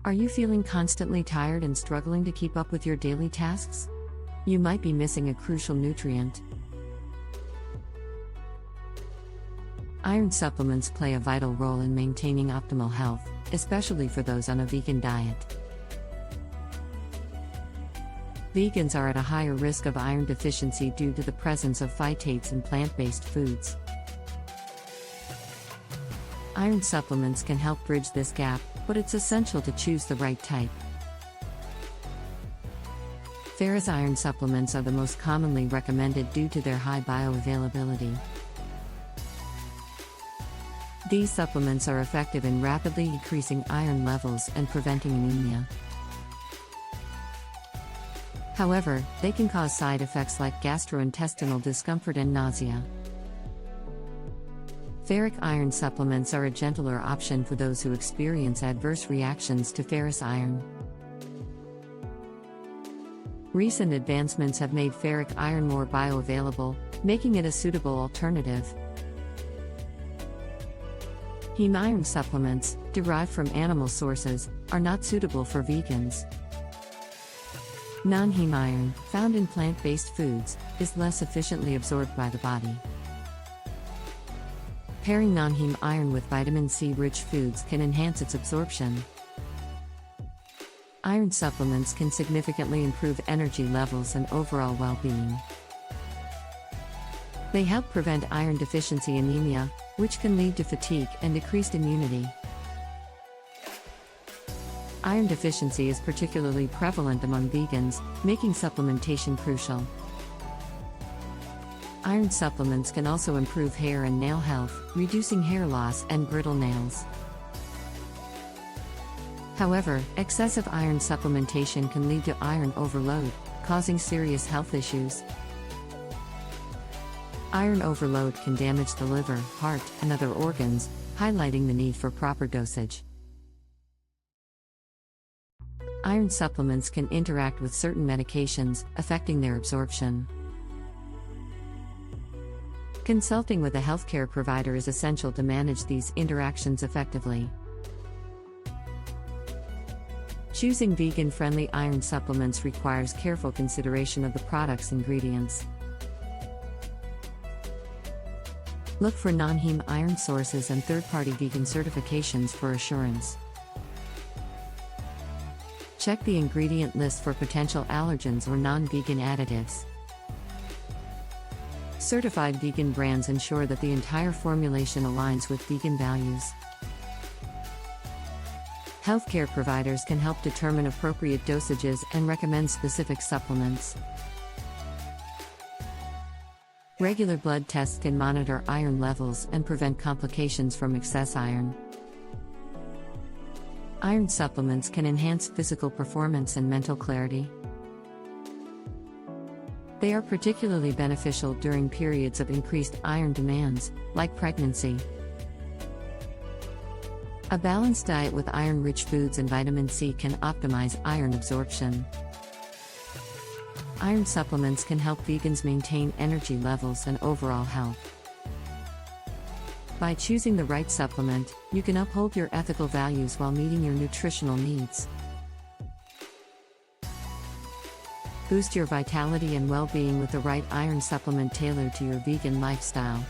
Are you feeling constantly tired and struggling to keep up with your daily tasks? You might be missing a crucial nutrient. Iron supplements play a vital role in maintaining optimal health, especially for those on a vegan diet. Vegans are at a higher risk of iron deficiency due to the presence of phytates in plant-based foods. Iron supplements can help bridge this gap, but it's essential to choose the right type. Ferrous iron supplements are the most commonly recommended due to their high bioavailability. These supplements are effective in rapidly decreasing iron levels and preventing anemia. However, they can cause side effects like gastrointestinal discomfort and nausea. Ferric iron supplements are a gentler option for those who experience adverse reactions to ferrous iron. Recent advancements have made ferric iron more bioavailable, making it a suitable alternative. Heme iron supplements, derived from animal sources, are not suitable for vegans. Non-heme iron, found in plant-based foods, is less efficiently absorbed by the body. Pairing non-heme iron with vitamin C-rich foods can enhance its absorption. Iron supplements can significantly improve energy levels and overall well-being. They help prevent iron deficiency anemia, which can lead to fatigue and decreased immunity. Iron deficiency is particularly prevalent among vegans, making supplementation crucial. Iron supplements can also improve hair and nail health, reducing hair loss and brittle nails. However, excessive iron supplementation can lead to iron overload, causing serious health issues. Iron overload can damage the liver, heart, and other organs, highlighting the need for proper dosage. Iron supplements can interact with certain medications, affecting their absorption. Consulting with a healthcare provider is essential to manage these interactions effectively. Choosing vegan-friendly iron supplements requires careful consideration of the product's ingredients. Look for non-heme iron sources and third-party vegan certifications for assurance. Check the ingredient list for potential allergens or non-vegan additives. Certified vegan brands ensure that the entire formulation aligns with vegan values. Healthcare providers can help determine appropriate dosages and recommend specific supplements. Regular blood tests can monitor iron levels and prevent complications from excess iron. Iron supplements can enhance physical performance and mental clarity. They are particularly beneficial during periods of increased iron demands, like pregnancy. A balanced diet with iron-rich foods and vitamin C can optimize iron absorption. Iron supplements can help vegans maintain energy levels and overall health. By choosing the right supplement, you can uphold your ethical values while meeting your nutritional needs. Boost your vitality and well-being with the right iron supplement tailored to your vegan lifestyle.